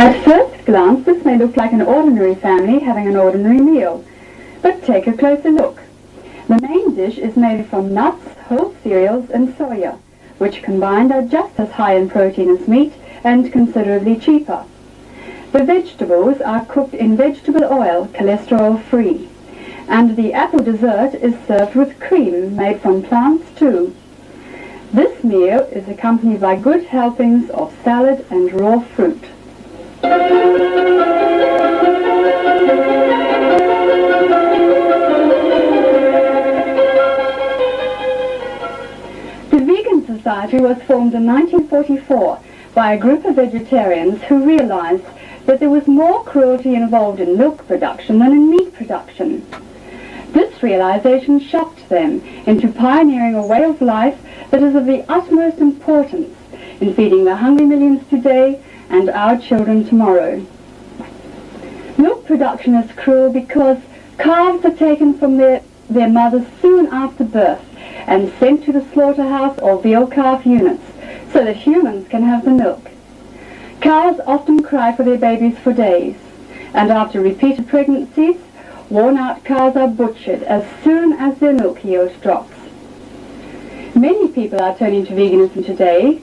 At first glance, this may look like an ordinary family having an ordinary meal, but take a closer look. The main dish is made from nuts, whole cereals and soya, which combined are just as high in protein as meat and considerably cheaper. The vegetables are cooked in vegetable oil, cholesterol-free, and the apple dessert is served with cream made from plants too. This meal is accompanied by good helpings of salad and raw fruit. The Vegan Society was formed in 1944 by a group of vegetarians who realized that there was more cruelty involved in milk production than in meat production. This realization shocked them into pioneering a way of life that is of the utmost importance in feeding the hungry millions today and our children tomorrow. Milk production is cruel because calves are taken from their mothers soon after birth and sent to the slaughterhouse or veal calf units so that humans can have the milk. Cows often cry for their babies for days, and after repeated pregnancies, worn-out cows are butchered as soon as their milk yield drops. Many people are turning to veganism today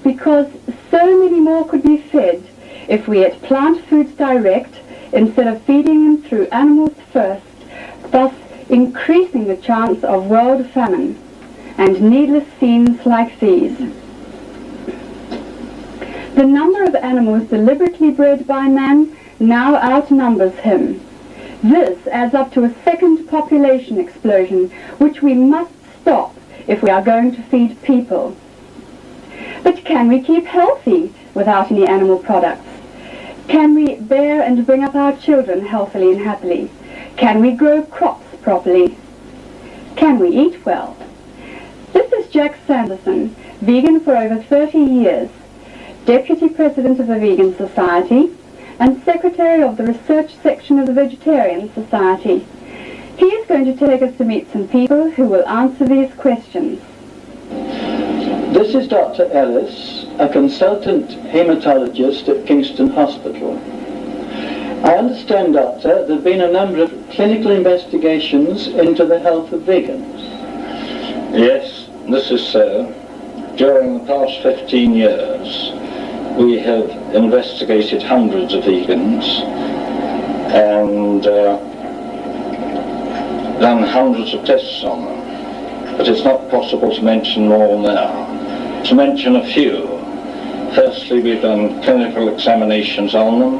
because so many more could be fed if we ate plant foods direct instead of feeding them through animals first, thus increasing the chance of world famine and needless scenes like these. The number of animals deliberately bred by man now outnumbers him. This adds up to a second population explosion, which we must stop if we are going to feed people. But can we keep healthy without any animal products? Can we bear and bring up our children healthily and happily? Can we grow crops properly? Can we eat well? This is Jack Sanderson, vegan for over 30 years, Deputy President of the Vegan Society and Secretary of the Research Section of the Vegetarian Society. He is going to take us to meet some people who will answer these questions. This is Dr. Ellis, a consultant hematologist at Kingston Hospital. I understand, Doctor, there have been a number of clinical investigations into the health of vegans. Yes, this is so. During the past 15 years, we have investigated hundreds of vegans and done hundreds of tests on them. But it's not possible to mention more now. To mention a few, firstly, we've done clinical examinations on them,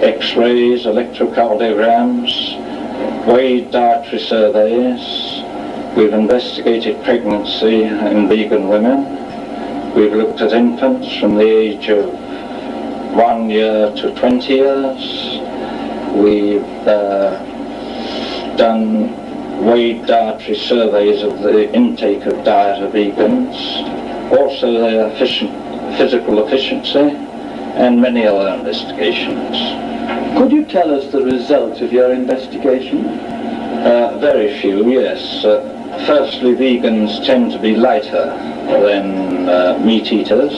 x-rays, electrocardiograms, weighed dietary surveys. We've investigated pregnancy in vegan women. We've looked at infants from the age of 1 year to 20 years. We've done weighed dietary surveys of the intake of diet of vegans, also their physical efficiency, and many other investigations. Could you tell us the result of your investigation? Very few, yes. Firstly, vegans tend to be lighter than meat eaters,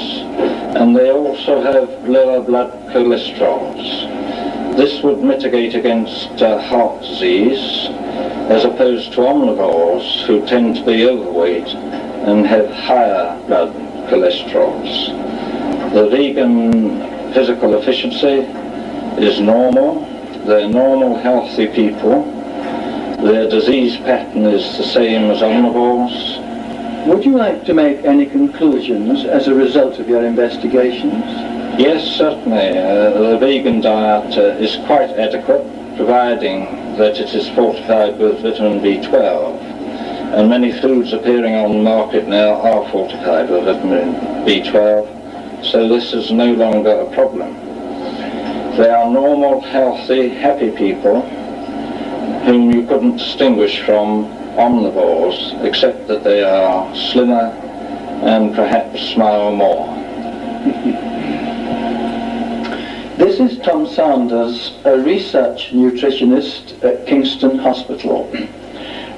and they also have lower blood cholesterols. This would mitigate against heart disease, as opposed to omnivores who tend to be overweight and have higher blood cholesterols. The vegan physical efficiency is normal. They're normal, healthy people. Their disease pattern is the same as omnivores. Would you like to make any conclusions as a result of your investigations? Yes, certainly. The vegan diet is quite adequate, providing that it is fortified with vitamin B12. And many foods appearing on the market now are fortified with vitamin B12, so this is no longer a problem. They are normal, healthy, happy people whom you couldn't distinguish from omnivores, except that they are slimmer and perhaps smile more. This is Tom Sanders, a research nutritionist at Kingston Hospital.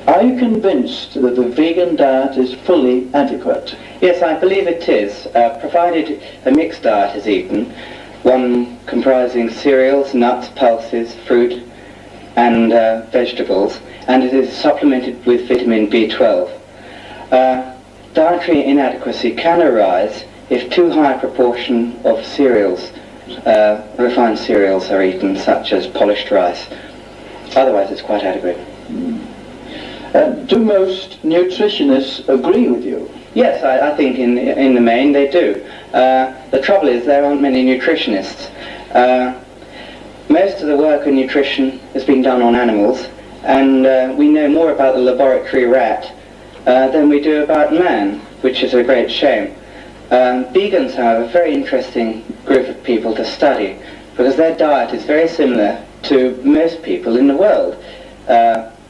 Are you convinced that the vegan diet is fully adequate? Yes, I believe it is, provided a mixed diet is eaten. one comprising cereals, nuts, pulses, fruit, and vegetables, and it is supplemented with vitamin B12. Dietary inadequacy can arise if too high a proportion of cereals, refined cereals, are eaten, such as polished rice. Otherwise, it's quite adequate. Do most nutritionists agree with you? Yes, I think in the main they do. The trouble is there aren't many nutritionists. Most of the work in nutrition has been done on animals, and we know more about the laboratory rat than we do about man, which is a great shame. Vegans, however, are a very interesting group of people to study, because their diet is very similar to most people in the world,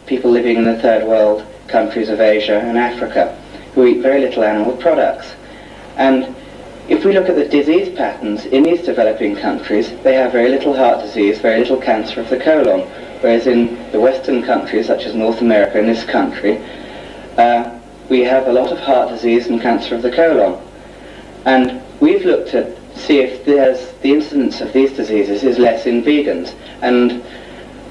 people living in the third world countries of Asia and Africa, who eat very little animal products. And if we look at the disease patterns in these developing countries, they have very little heart disease, very little cancer of the colon, whereas in the Western countries, such as North America and this country, we have a lot of heart disease and cancer of the colon. And we've looked at see if the incidence of these diseases is less in vegans, and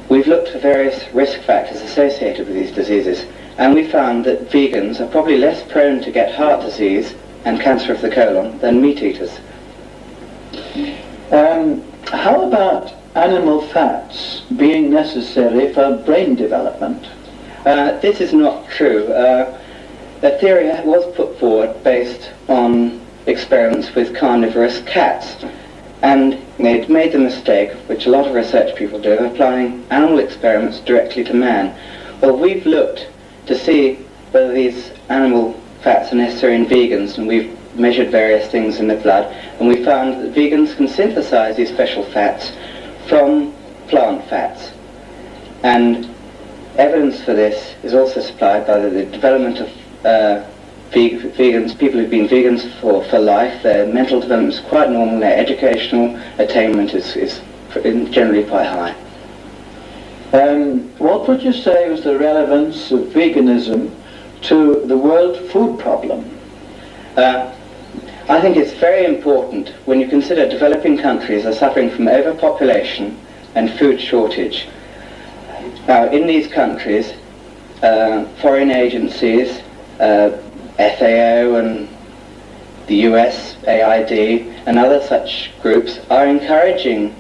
we've looked for various risk factors associated with these diseases, and we found that vegans are probably less prone to get heart disease and cancer of the colon than meat eaters. How about animal fats being necessary for brain development? This is not true. A theory was put forward based on experiments with carnivorous cats, and they'd made the mistake, which a lot of research people do, of applying animal experiments directly to man. Well, we've looked to see whether these animal fats are necessary in vegans, and we've measured various things in the blood, and we found that vegans can synthesize these special fats from plant fats. And evidence for this is also supplied by the development of vegans, people who've been vegans for life. Their mental development is quite normal, their educational attainment is generally quite high. What would you say was the relevance of veganism to the world food problem? I think it's very important when you consider developing countries are suffering from overpopulation and food shortage. Now, in these countries, foreign agencies, FAO and the US, AID, and other such groups are encouraging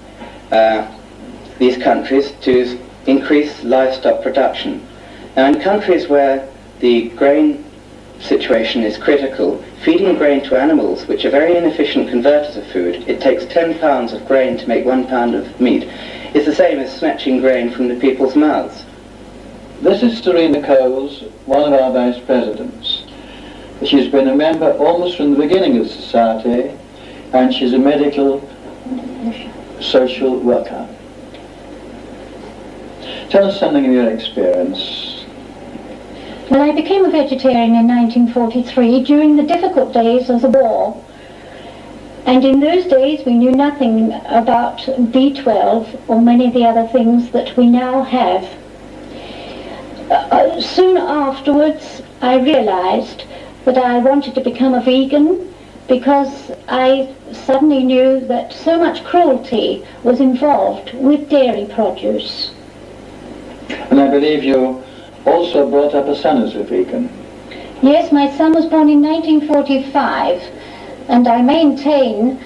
these countries to increase livestock production. Now, in countries where the grain situation is critical, feeding grain to animals, which are very inefficient converters of food, it takes 10 pounds of grain to make 1 pound of meat, is the same as snatching grain from the people's mouths. This is Serena Coles, one of our vice presidents. She's been a member almost from the beginning of the society, and she's a medical social worker. Tell us something of your experience. Well, I became a vegetarian in 1943 during the difficult days of the war. And in those days we knew nothing about B12 or many of the other things that we now have. Soon afterwards I realized that I wanted to become a vegan because I suddenly knew that so much cruelty was involved with dairy produce. And I believe you also brought up a son as a vegan. Yes, my son was born in 1945, and I maintain,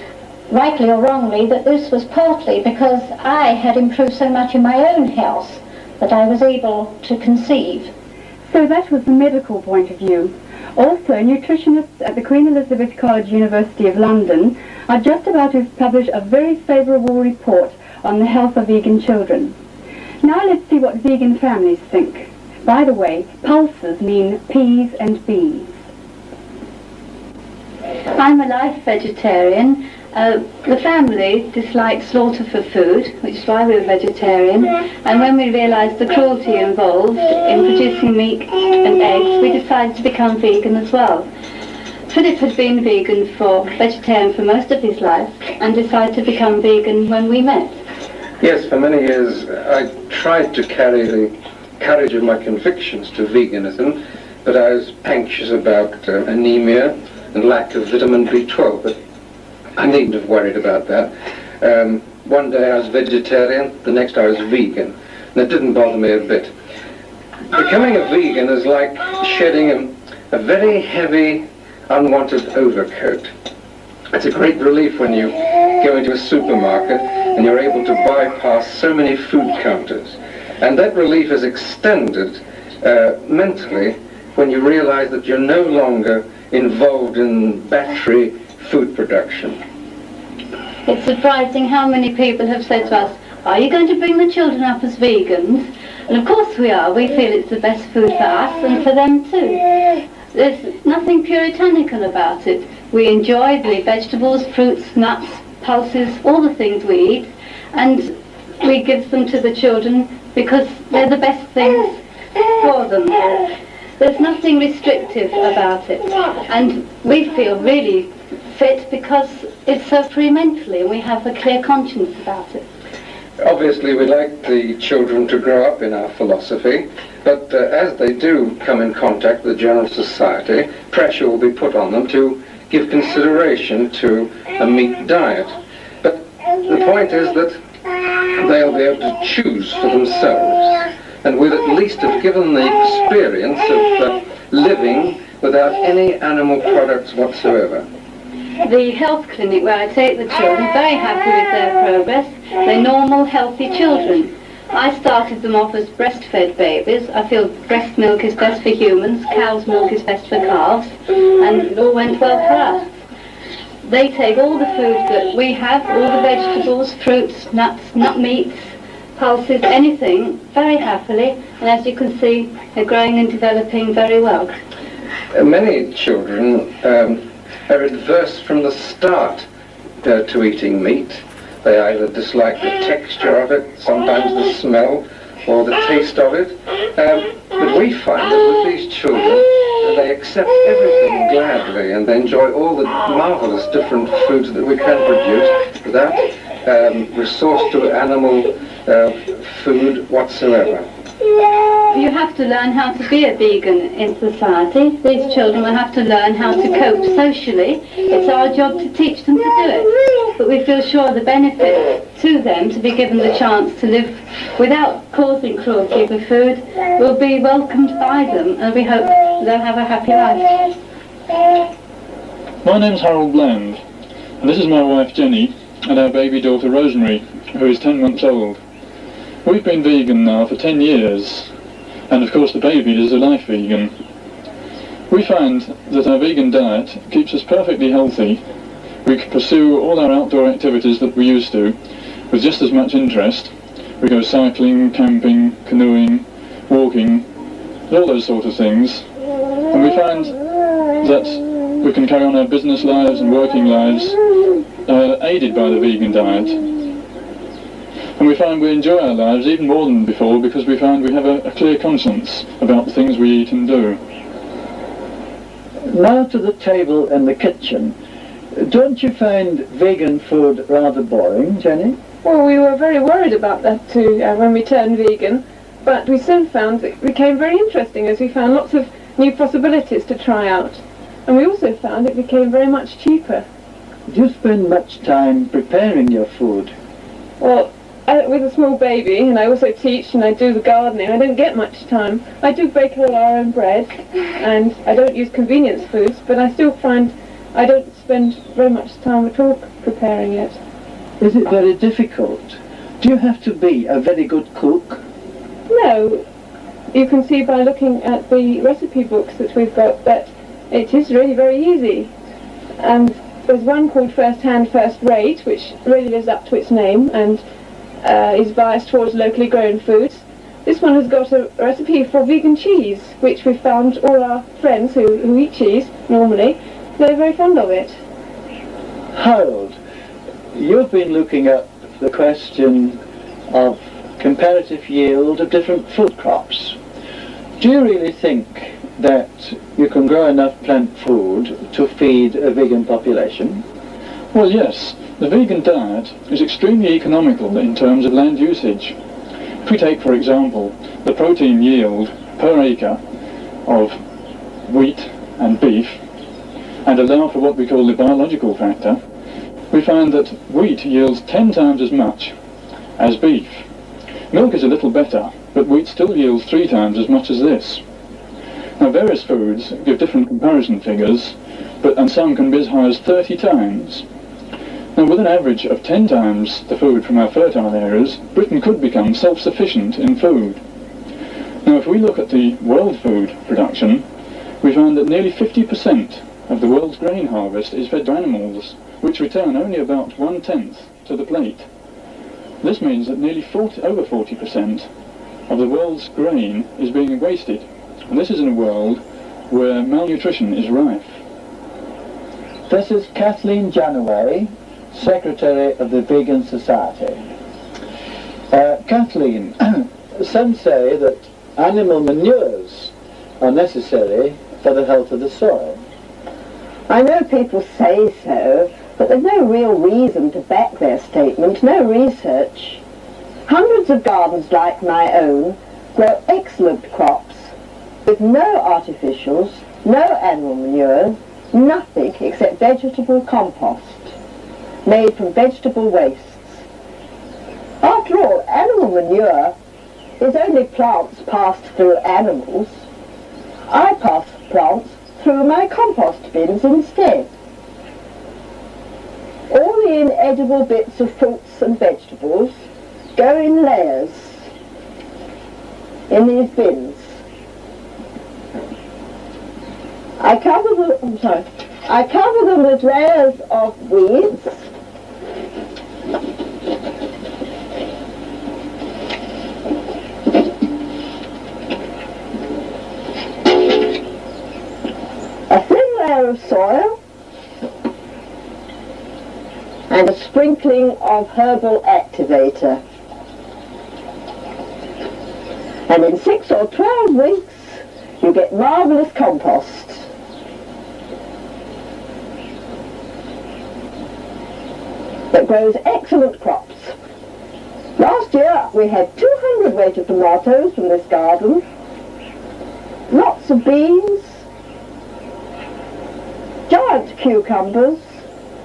rightly or wrongly, that this was partly because I had improved so much in my own health that I was able to conceive. So that was the medical point of view. Also, nutritionists at the Queen Elizabeth College, University of London, are just about to publish a very favourable report on the health of vegan children. Now let's see what vegan families think. By the way, pulses mean peas and beans. I'm a life vegetarian. The family disliked slaughter for food, which is why we were vegetarian, and when we realised the cruelty involved in producing meat and eggs, we decided to become vegan as well. Philip had been vegetarian for most of his life, and decided to become vegan when we met. Yes, for many years I tried to carry the courage of my convictions to veganism, but I was anxious about anemia and lack of vitamin B12, but I needn't have worried about that. One day I was vegetarian, the next I was vegan, and it didn't bother me a bit. Becoming a vegan is like shedding a very heavy, unwanted overcoat. It's a great relief when you go into a supermarket and you're able to bypass so many food counters. And that relief is extended mentally when you realize that you're no longer involved in battery food production. It's surprising how many people have said to us, are you going to bring the children up as vegans? And of course we are. We feel it's the best food for us and for them too. There's nothing puritanical about it. We enjoy the vegetables, fruits, nuts, pulses, all the things we eat, and we give them to the children because they're the best things for them. There's nothing restrictive about it, and we feel really fit because it's so free mentally and we have a clear conscience about it. Obviously we'd like the children to grow up in our philosophy, but as they do come in contact with the general society, pressure will be put on them to give consideration to a meat diet. But the point is that they'll be able to choose for themselves, and we'll at least have given the experience of living without any animal products whatsoever. The health clinic where I take the children, very happy with their progress. They're normal, healthy children. I started them off as breastfed babies. I feel breast milk is best for humans, cow's milk is best for calves, and it all went well for us. They take all the food that we have, all the vegetables, fruits, nuts, nut meats, pulses, anything, very happily, and as you can see, they're growing and developing very well. Many children are adverse from the start to eating meat. They either dislike the texture of it, sometimes the smell, or the taste of it. But we find that with these children, they accept everything gladly and they enjoy all the marvelous different foods that we can produce without resource to animal food whatsoever. You have to learn how to be a vegan in society. These children will have to learn how to cope socially. It's our job to teach them to do it. But we feel sure the benefit to them to be given the chance to live without causing cruelty for food will be welcomed by them, and we hope they'll have a happy life. My name's Harold Bland, and this is my wife Jenny and our baby daughter Rosemary, who is 10 months old. We've been vegan now for 10 years, and of course the baby is a life vegan. We find that our vegan diet keeps us perfectly healthy. We can pursue all our outdoor activities that we used to with just as much interest. We go cycling, camping, canoeing, walking, all those sort of things. And we find that we can carry on our business lives and working lives aided by the vegan diet. And we find we enjoy our lives even more than before because we find we have a clear conscience about the things we eat and do. Now to the table and the kitchen. Don't you find vegan food rather boring, Jenny? Well, we were very worried about that too when we turned vegan, but we soon found it became very interesting as we found lots of new possibilities to try out. And we also found it became very much cheaper. Do you spend much time preparing your food? Well, with a small baby, and I also teach and I do the gardening, I don't get much time. I do bake all our own bread, and I don't use convenience foods, but I still find I don't spend very much time at all preparing it. Is it very difficult? Do you have to be a very good cook? No. You can see by looking at the recipe books that we've got that it is really very easy. And there's one called First Hand, First Rate, which really lives up to its name and is biased towards locally grown foods. This one has got a recipe for vegan cheese, which we found all our friends who eat cheese normally, they're very fond of it. Harold, you've been looking at the question of comparative yield of different food crops. Do you really think that you can grow enough plant food to feed a vegan population? Well, yes. The vegan diet is extremely economical in terms of land usage. If we take, for example, the protein yield per acre of wheat and beef and allow for what we call the biological factor, we find that wheat yields 10 times as much as beef. Milk is a little better, but wheat still yields 3 times as much as this. Now, various foods give different comparison figures, and some can be as high as 30 times. Now, with an average of 10 times the food from our fertile areas, Britain could become self-sufficient in food. Now, if we look at the world food production, we find that nearly 50% of the world's grain harvest is fed to animals, which return only about 1/10 to the plate. This means that nearly over 40% of the world's grain is being wasted, and this is in a world where malnutrition is rife. This is Kathleen Janaway, Secretary of the Vegan Society. Kathleen, some say that animal manures are necessary for the health of the soil. I know people say so, but there's no real reason to back their statement, no research. Hundreds of gardens like my own grow excellent crops with no artificials, no animal manure, nothing except vegetable compost made from vegetable wastes. After all, animal manure is only plants passed through animals. I pass plants through my compost bins instead. All the inedible bits of fruits and vegetables go in layers in these bins. I cover them with layers of weeds, a thin layer of soil, and a sprinkling of herbal activator. And in 6 or 12 weeks, you get marvellous compost. That grows excellent crops. Last year we had 200 weight of tomatoes from this garden, lots of beans, giant cucumbers,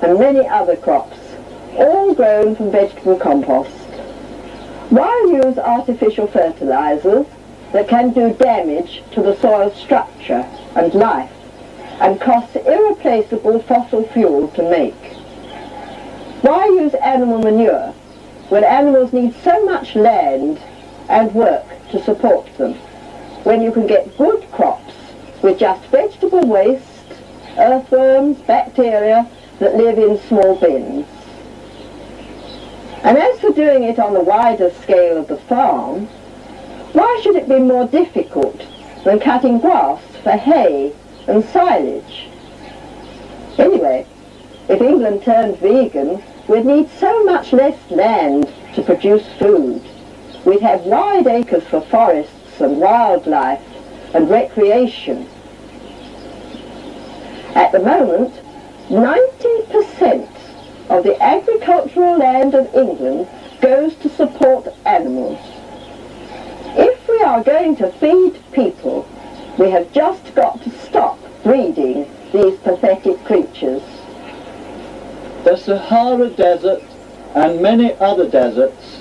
and many other crops, all grown from vegetable compost. Why use artificial fertilizers that can do damage to the soil structure and life and cost irreplaceable fossil fuel to make? Why use animal manure when animals need so much land and work to support them, when you can get good crops with just vegetable waste, earthworms, bacteria that live in small bins? And as for doing it on the wider scale of the farm, why should it be more difficult than cutting grass for hay and silage? Anyway, if England turned vegan, we'd need so much less land to produce food. We'd have wide acres for forests and wildlife and recreation. At the moment, 90% of the agricultural land of England goes to support animals. If we are going to feed people, we have just got to stop breeding these pathetic creatures. The Sahara Desert and many other deserts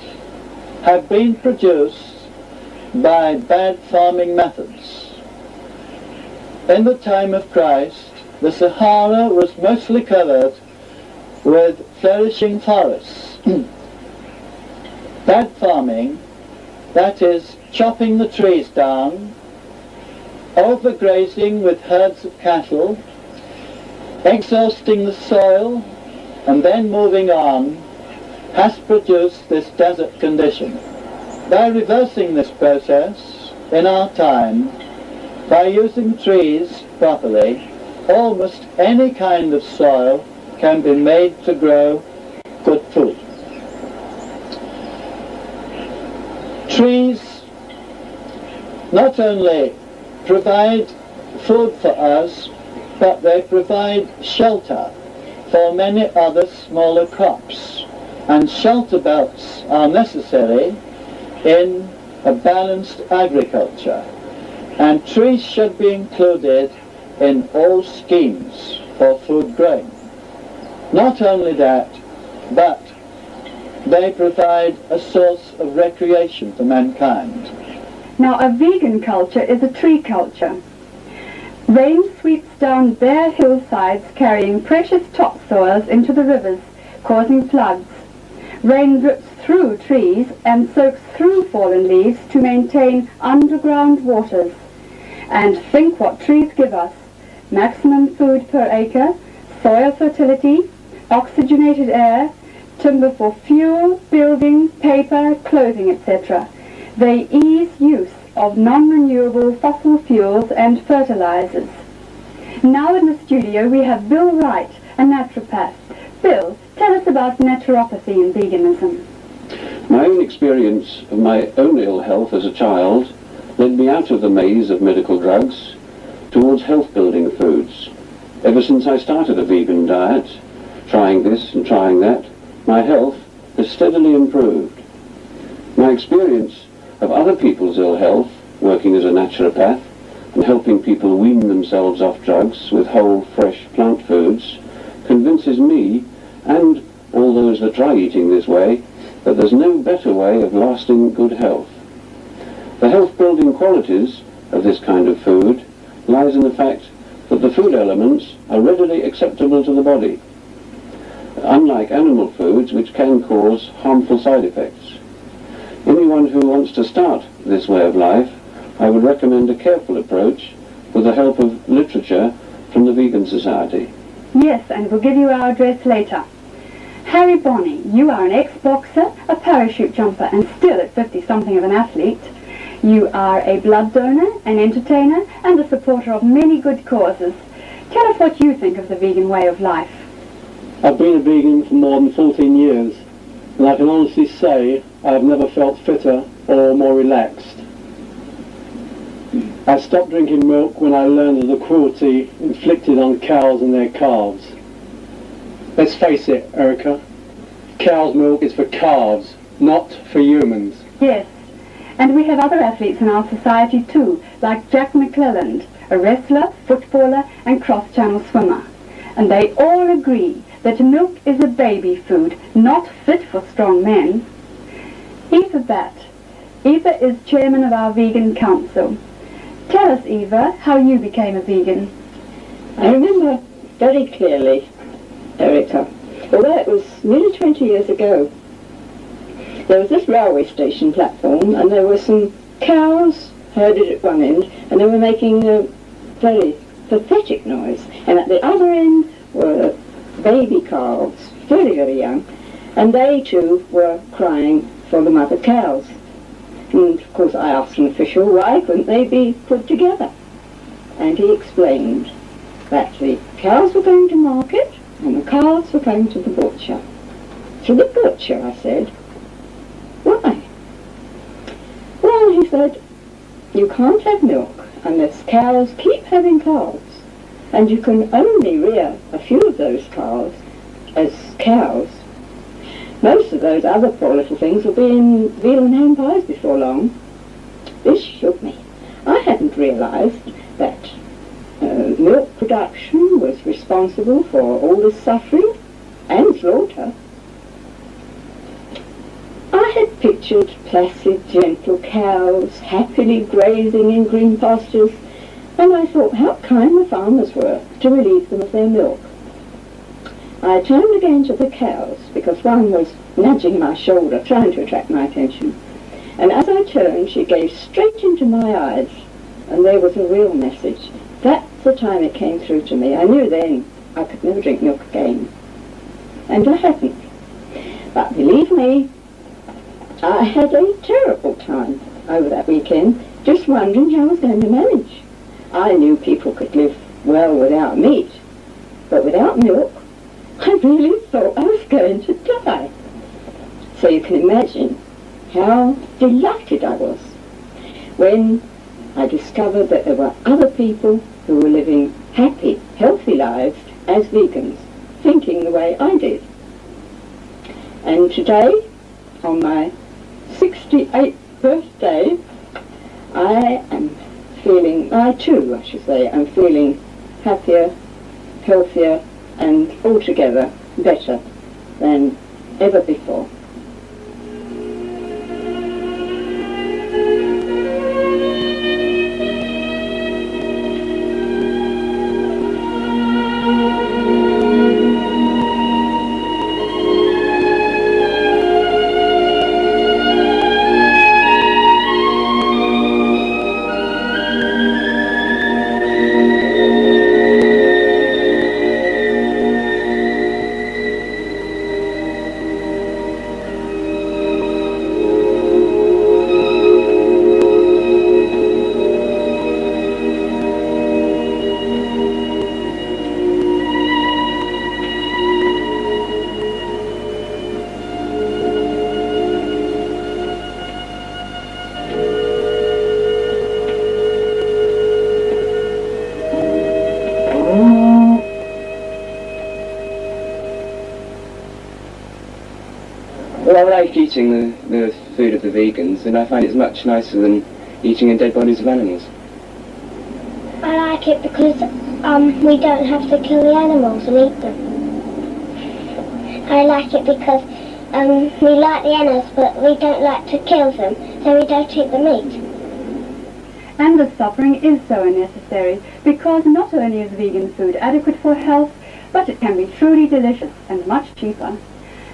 have been produced by bad farming methods. In the time of Christ, the Sahara was mostly covered with flourishing forests. Bad farming, that is, chopping the trees down, overgrazing with herds of cattle, exhausting the soil, and then moving on, has produced this desert condition. By reversing this process in our time, by using trees properly, almost any kind of soil can be made to grow good food. Trees not only provide food for us, but they provide shelter for many other smaller crops, and shelter belts are necessary in a balanced agriculture, and trees should be included in all schemes for food growing. Not only that, but they provide a source of recreation for mankind. Now, a vegan culture is a tree culture. Rain sweeps down bare hillsides carrying precious topsoils into the rivers, causing floods. Rain drips through trees and soaks through fallen leaves to maintain underground waters. And think what trees give us: maximum food per acre, soil fertility, oxygenated air, timber for fuel, building, paper, clothing, etc. They ease use of non-renewable fossil fuels and fertilizers. Now in the studio we have Bill Wright, a naturopath. Bill, tell us about naturopathy and veganism. My own experience of my own ill health as a child led me out of the maze of medical drugs towards health-building foods. Ever since I started a vegan diet, trying this and trying that, my health has steadily improved. My experience of other people's ill health, working as a naturopath and helping people wean themselves off drugs with whole, fresh plant foods, convinces me and all those that try eating this way that there's no better way of lasting good health. The health-building qualities of this kind of food lies in the fact that the food elements are readily acceptable to the body, unlike animal foods which can cause harmful side effects. Anyone who wants to start this way of life, I would recommend a careful approach with the help of literature from the Vegan Society. Yes, and we'll give you our address later. Harry Bonney, you are an ex-boxer, a parachute jumper, and still at 50-something of an athlete. You are a blood donor, an entertainer, and a supporter of many good causes. Tell us what you think of the vegan way of life. I've been a vegan for more than 14 years, and I can honestly say I have never felt fitter or more relaxed. I stopped drinking milk when I learned of the cruelty inflicted on cows and their calves. Let's face it, Erica, cow's milk is for calves, not for humans. Yes, and we have other athletes in our society too, like Jack McClelland, a wrestler, footballer, and cross-channel swimmer. And they all agree that milk is a baby food, not fit for strong men. Eva Batt. Eva is chairman of our vegan council. Tell us, Eva, how you became a vegan. I remember very clearly, Erica, although it was nearly 20 years ago. There was this railway station platform and there were some cows herded at one end and they were making a very pathetic noise. And at the other end were baby calves, very, very young, and they too were crying for the mother cows. And of course I asked an official why couldn't they be put together. And he explained that the cows were going to market and the calves were going to the butcher. To the butcher, I said. Why? Well, he said, you can't have milk unless cows keep having calves. And you can only rear a few of those calves as cows. Most of those other poor little things will be in veal and ham pies before long. This shook me. I hadn't realised that milk production was responsible for all this suffering and slaughter. I had pictured placid, gentle cows happily grazing in green pastures, and I thought how kind the farmers were to relieve them of their milk. I turned again to the cows, because one was nudging my shoulder, trying to attract my attention. And as I turned, she gazed straight into my eyes, and there was a real message. That's the time it came through to me. I knew then I could never drink milk again. And I hadn't. But believe me, I had a terrible time over that weekend, just wondering how I was going to manage. I knew people could live well without meat, but without milk, I really thought I was going to die. So you can imagine how delighted I was when I discovered that there were other people who were living happy, healthy lives as vegans, thinking the way I did. And today, on my 68th birthday, I too am feeling happier, healthier, and altogether better than ever before. Well, I like eating the food of the vegans, and I find it's much nicer than eating dead bodies of animals. I like it because we don't have to kill the animals and eat them. I like it because we like the animals, but we don't like to kill them, so we don't eat the meat. And the suffering is so unnecessary, because not only is vegan food adequate for health, but it can be truly delicious and much cheaper.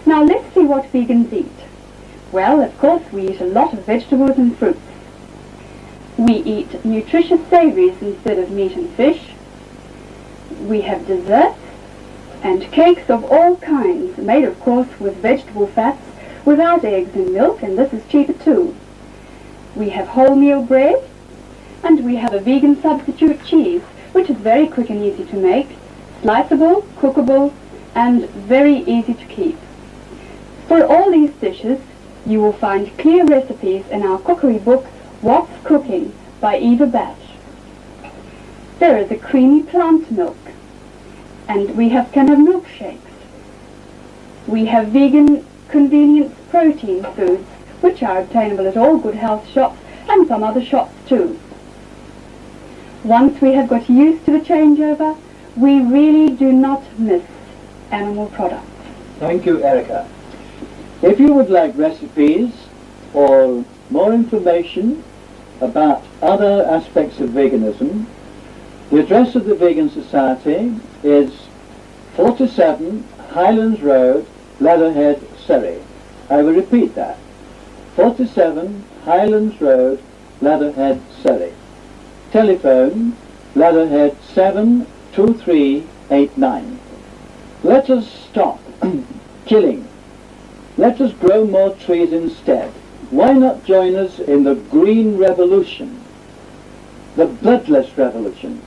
Now let's see what vegans eat. Well, of course we eat a lot of vegetables and fruits. We eat nutritious savouries instead of meat and fish. We have desserts and cakes of all kinds, made of course with vegetable fats, without eggs and milk, and this is cheaper too. We have wholemeal bread, and we have a vegan substitute cheese, which is very quick and easy to make, sliceable, cookable, and very easy to keep. For all these dishes, you will find clear recipes in our cookery book, What's Cooking, by Eva Batch. There is a creamy plant milk, and we can have milkshakes. We have vegan convenience protein foods, which are obtainable at all good health shops and some other shops too. Once we have got used to the changeover, we really do not miss animal products. Thank you, Erica. If you would like recipes or more information about other aspects of veganism, the address of the Vegan Society is 47 Highlands Road, Leatherhead, Surrey. I will repeat that. 47 Highlands Road, Leatherhead, Surrey. Telephone, Leatherhead 72389. Let us stop killing. Let us grow more trees instead. Why not join us in the green revolution, the bloodless revolution?